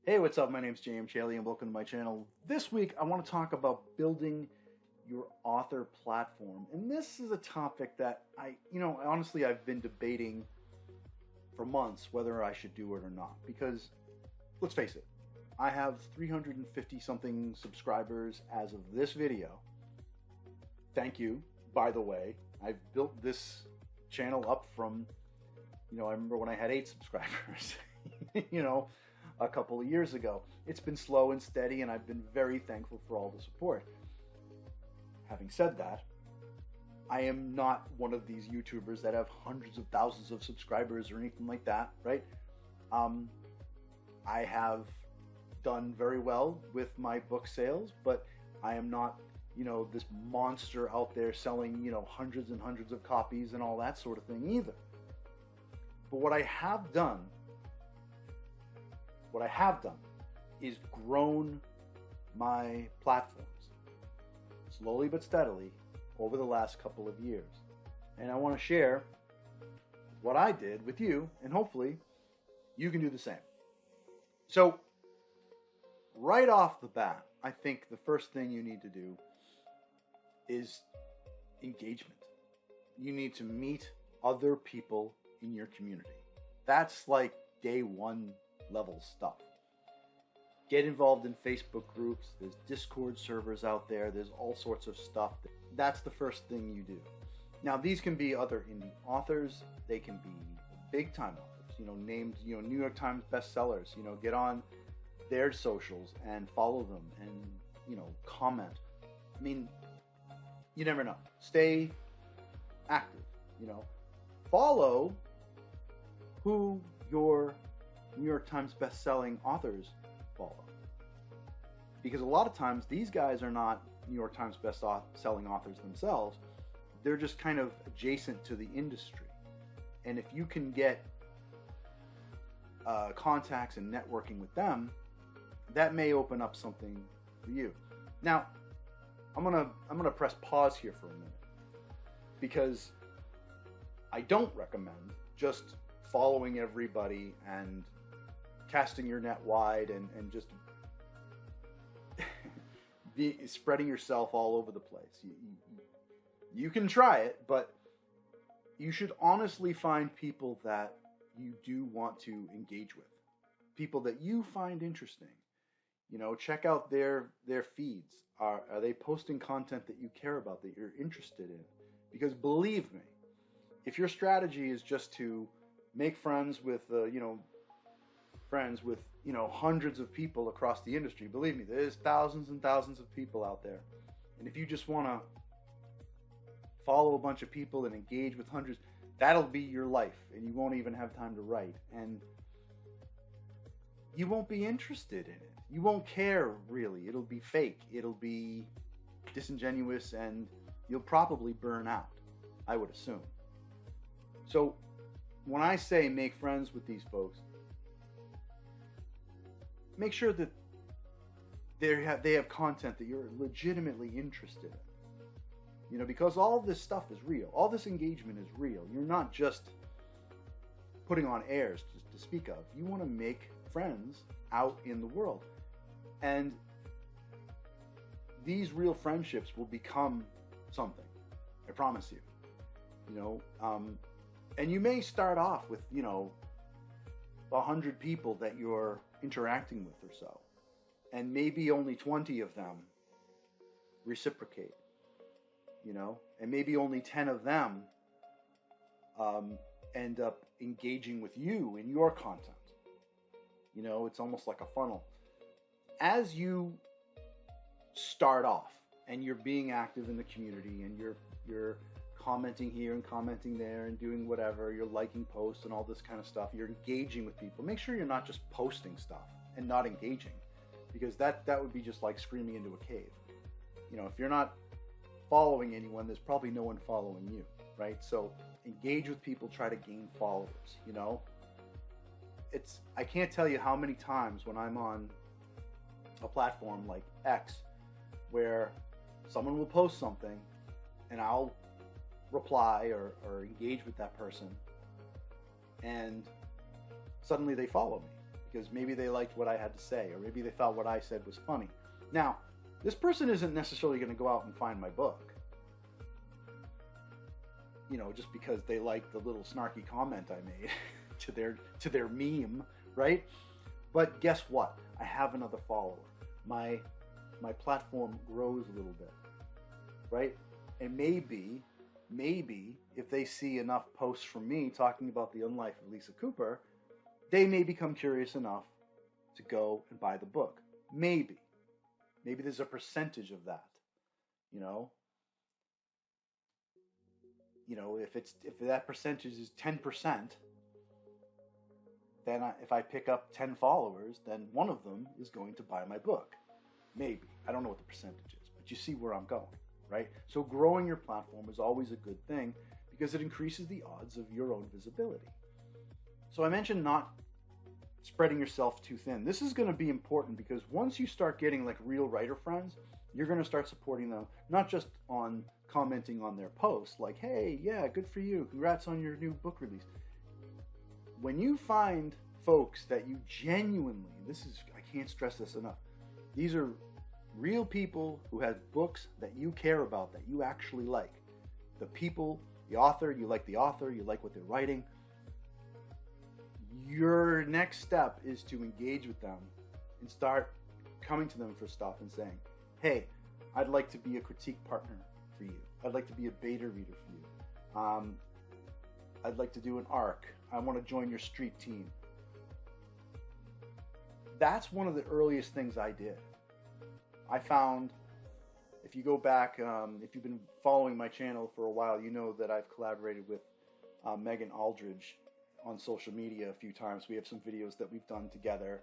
Hey, what's up? My name's James Chaley and welcome to my channel. This week I want to talk about building your author platform. And this is a topic that honestly I've been debating for months whether I should do it or not. Because let's face it, I have 350 something subscribers as of this video. Thank you, by the way. I've built this channel up from, I remember when I had 8 subscribers, a couple of years ago. It's been slow and steady, and I've been very thankful for all the support. Having said that, I am not one of these YouTubers that have hundreds of thousands of subscribers or anything like that, right? I have done very well with my book sales, but I am not, this monster out there selling, hundreds and hundreds of copies and all that sort of thing either. But what I have done is grown my platforms slowly but steadily over the last couple of years. And I want to share what I did with you, and hopefully you can do the same. So, right off the bat, I think the first thing you need to do is engagement. You need to meet other people in your community. That's like day one level stuff. Get involved in Facebook groups. There's Discord servers out there. There's all sorts of stuff. That's the first thing you do. Now, these can be other indie authors. They can be big time authors, named, New York Times bestsellers. Get on their socials and follow them and, comment. I mean, you never know. Stay active, Follow who your New York Times best-selling authors follow. Because a lot of times these guys are not New York Times best-selling authors themselves. They're just kind of adjacent to the industry. And if you can get contacts and networking with them, that may open up something for you. Now, I'm gonna press pause here for a minute, because I don't recommend just following everybody and casting your net wide and just spreading yourself all over the place. You can try it, but you should honestly find people that you do want to engage with. People that you find interesting. Check out their feeds. Are they posting content that you care about, that you're interested in? Because believe me, if your strategy is just to make friends with hundreds of people across the industry, believe me, there's thousands and thousands of people out there. And if you just want to follow a bunch of people and engage with hundreds, that'll be your life, and you won't even have time to write, and you won't be interested in it. You won't care, really. It'll be fake. It'll be disingenuous, and you'll probably burn out, I would assume. So when I say make friends with these folks, make sure that they have content that you're legitimately interested in. Because all this stuff is real. All this engagement is real. You're not just putting on airs to speak of. You want to make friends out in the world. And these real friendships will become something. I promise you. And you may start off with, 100 people that you're interacting with or so. And maybe only 20 of them reciprocate, and maybe only 10 of them end up engaging with you in your content. It's almost like a funnel. As you start off and you're being active in the community and you're commenting here and commenting there and doing whatever, you're liking posts and all this kind of stuff, you're engaging with people. Make sure you're not just posting stuff and not engaging, because that would be just like screaming into a cave. If you're not following anyone, there's probably no one following you, right? So engage with people, try to gain followers. I can't tell you how many times when I'm on a platform like X where someone will post something and I'll reply or engage with that person, and suddenly they follow me. because maybe they liked what I had to say, or maybe they thought what I said was funny. Now, this person isn't necessarily going to go out and find my book, you know, just because they liked the little snarky comment I made to their meme, right? But guess what? I have another follower. My platform grows a little bit, right? And maybe if they see enough posts from me talking about the unlife of Lisa Cooper, they may become curious enough to go and buy the book. Maybe there's a percentage of that, you know. If that percentage is 10%, then if I pick up 10 followers, then one of them is going to buy my book. Maybe. I don't know what the percentage is, but you see where I'm going, right? So growing your platform is always a good thing because it increases the odds of your own visibility. So I mentioned not spreading yourself too thin. This is going to be important because once you start getting like real writer friends, you're going to start supporting them, not just on commenting on their posts, like, hey, yeah, good for you, congrats on your new book release. When you find folks that you genuinely, I can't stress this enough, these are real people who have books that you care about, that you actually like. The people, the author, you like what they're writing. Your next step is to engage with them and start coming to them for stuff and saying, hey, I'd like to be a critique partner for you. I'd like to be a beta reader for you. I'd like to do an arc. I want to join your street team. That's one of the earliest things I did. I found, if you go back, if you've been following my channel for a while, you know that I've collaborated with Megan Aldridge on social media a few times. We have some videos that we've done together.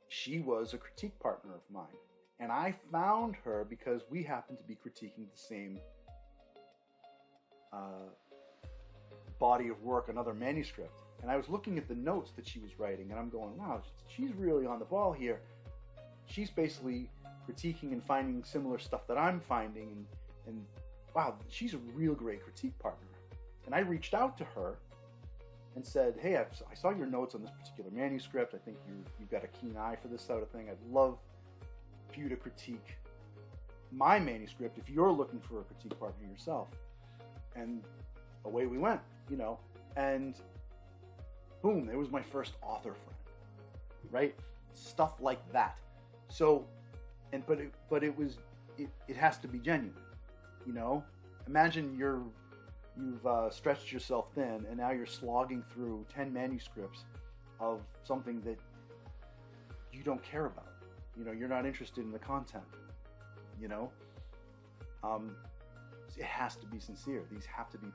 She was a critique partner of mine. And I found her because we happened to be critiquing the same body of work, another manuscript. And I was looking at the notes that she was writing, and I'm going, wow, she's really on the ball here. She's basically critiquing and finding similar stuff that I'm finding, and wow, she's a real great critique partner. And I reached out to her and said, hey, I saw your notes on this particular manuscript. I think you've got a keen eye for this sort of thing. I'd love for you to critique my manuscript if you're looking for a critique partner yourself. And away we went, you know, and boom, there was my first author friend, right? Stuff like that. So, but it has to be genuine, you know. Imagine you've stretched yourself thin, and now you're slogging through 10 manuscripts of something that you don't care about. You know, you're not interested in the content. You know, it has to be sincere. These have to be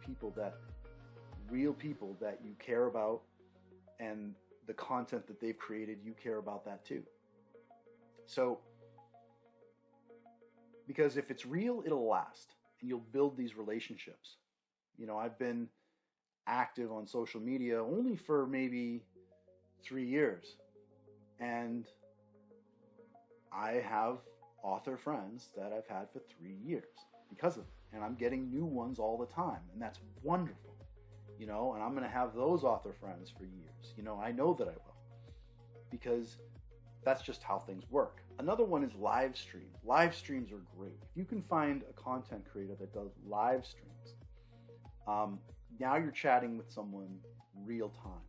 real people that you care about, and the content that they've created, you care about that too. So, because if it's real, it'll last, and you'll build these relationships. You know, I've been active on social media only for maybe 3 years, and I have author friends that I've had for 3 years because of it, and I'm getting new ones all the time, and that's wonderful, you know, and I'm going to have those author friends for years. You know, I know that I will, because that's just how things work. Another one is live streams. Live streams are great. If you can find a content creator that does live streams, now you're chatting with someone real time,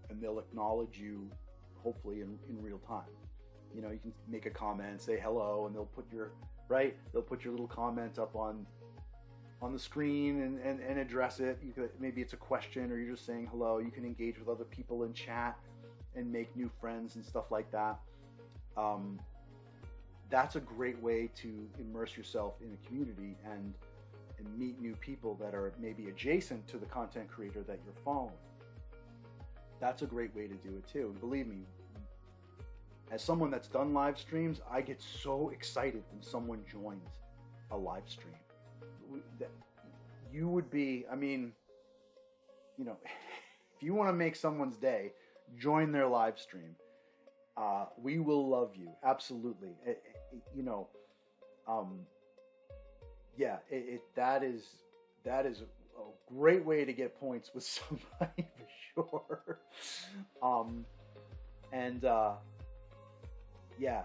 and they'll acknowledge you, hopefully in real time. You know, you can make a comment, say hello, and they'll put your little comment up on the screen and address it. Maybe it's a question, or you're just saying hello. You can engage with other people in chat and make new friends and stuff like that. That's a great way to immerse yourself in a community and meet new people that are maybe adjacent to the content creator that you're following. That's a great way to do it too. And believe me, as someone that's done live streams, I get so excited when someone joins a live stream. You would be, I mean, you know, if you want to make someone's day, join their live stream. We will love you, absolutely. You know, yeah, that is a great way to get points with somebody for sure. And yeah,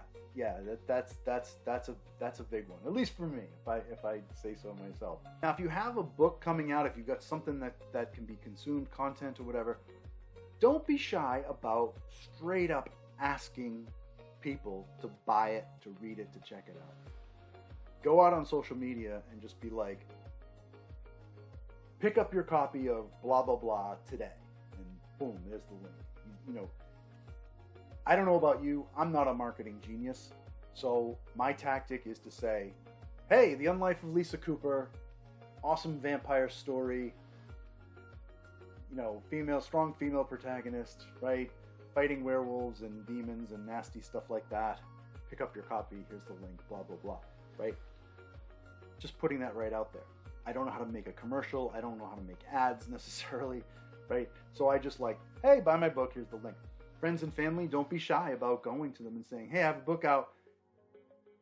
that's a big one, at least for me, if I say so myself. Now, if you have a book coming out, if you've got something that can be consumed, content or whatever, don't be shy about straight up asking people to buy it, to read it, to check it out. Go out on social media and just be like, pick up your copy of blah blah blah today, and boom, there's the link. You know, I don't know about you, I'm not a marketing genius, so my tactic is to say, hey, The Unlife of Lisa Cooper, awesome vampire story, you know, strong female protagonist, right? Fighting werewolves and demons and nasty stuff like that. Pick up your copy, here's the link, blah blah blah, right? Just putting that right out there. I don't know how to make a commercial, I don't know how to make ads necessarily, right? So I just like, hey, buy my book, here's the link. Friends and family, don't be shy about going to them and saying, hey, I have a book out,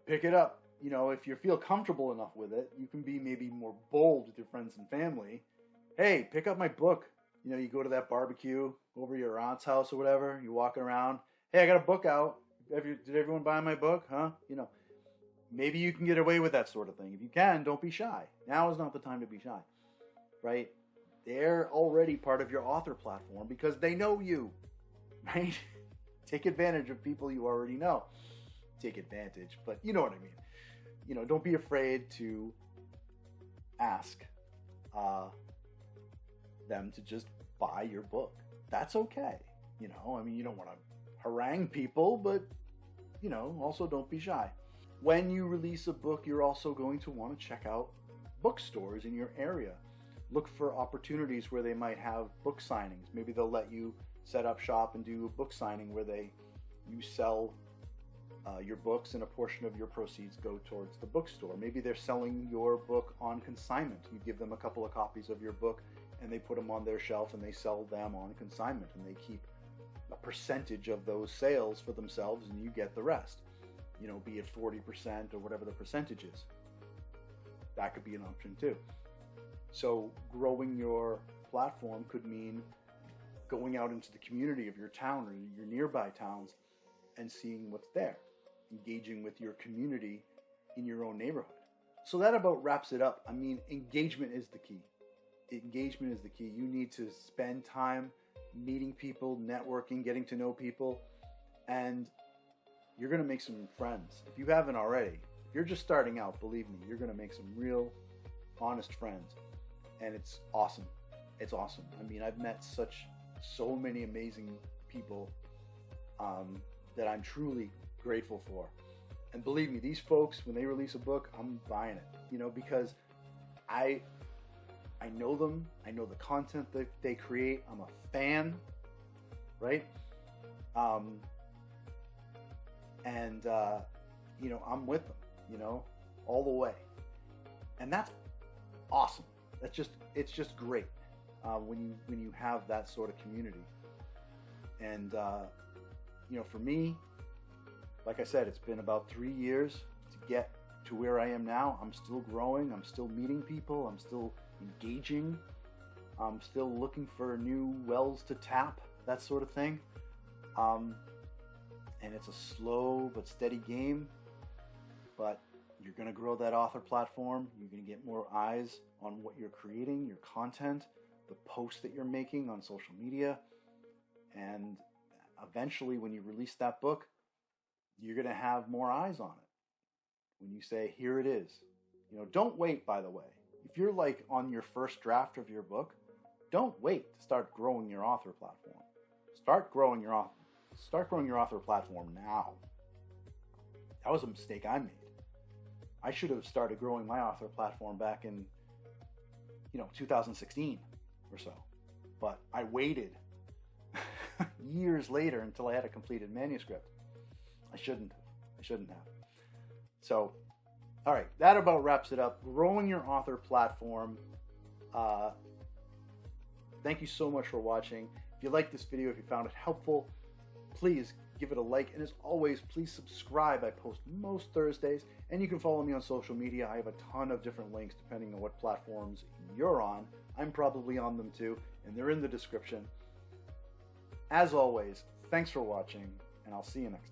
pick it up. You know, if you feel comfortable enough with it, you can be maybe more bold with your friends and family. Hey, pick up my book. You know, you go to that barbecue over your aunt's house or whatever, you walk around, hey, I got a book out. Did everyone buy my book? Huh? You know, maybe you can get away with that sort of thing. If you can, don't be shy. Now is not the time to be shy, right? They're already part of your author platform because they know you. Right? Take advantage of people you already know. Take advantage, but you know what I mean. You know, don't be afraid to ask them to just buy your book. That's okay. You know, I mean, you don't want to harangue people, but, you know, also don't be shy. When you release a book, you're also going to want to check out bookstores in your area. Look for opportunities where they might have book signings. Maybe they'll let you set up shop and do a book signing where you sell your books and a portion of your proceeds go towards the bookstore. Maybe they're selling your book on consignment. You give them a couple of copies of your book and they put them on their shelf and they sell them on consignment, and they keep a percentage of those sales for themselves and you get the rest. You know, be it 40% or whatever the percentage is. That could be an option too. So growing your platform could mean going out into the community of your town or your nearby towns and seeing what's there, engaging with your community in your own neighborhood. So that about wraps it up. I mean, engagement is the key. Engagement is the key. You need to spend time meeting people, networking, getting to know people, and you're going to make some friends. If you haven't already, if you're just starting out, believe me, you're going to make some real, honest friends, and it's awesome. It's awesome. I mean, I've met so many amazing people that I'm truly grateful for. And believe me, these folks, when they release a book, I'm buying it, you know, because I know them, I know the content that they create, I'm a fan, right? You know, I'm with them, you know, all the way. And that's awesome. It's just great when you have that sort of community. And you know, for me, like I said, it's been about 3 years to get to where I am now. I'm still growing. I'm still meeting people. I'm still engaging. I'm still looking for new wells to tap, that sort of thing. And it's a slow but steady game. But you're going to grow that author platform. You're going to get more eyes on what you're creating, your content, the posts that you're making on social media. And eventually, when you release that book, you're going to have more eyes on it. When you say, here it is. You know, don't wait, by the way. If you're like on your first draft of your book, don't wait to start growing your author platform. Start growing your author platform now. That was a mistake I made. I should have started growing my author platform back in, 2016 or so. But I waited years later until I had a completed manuscript. I shouldn't have. So, all right, that about wraps it up. Growing your author platform. Thank you so much for watching. If you liked this video, if you found it helpful, please give it a like. And as always, please subscribe. I post most Thursdays. And you can follow me on social media. I have a ton of different links depending on what platforms you're on. I'm probably on them too, and they're in the description. As always, thanks for watching, and I'll see you next time.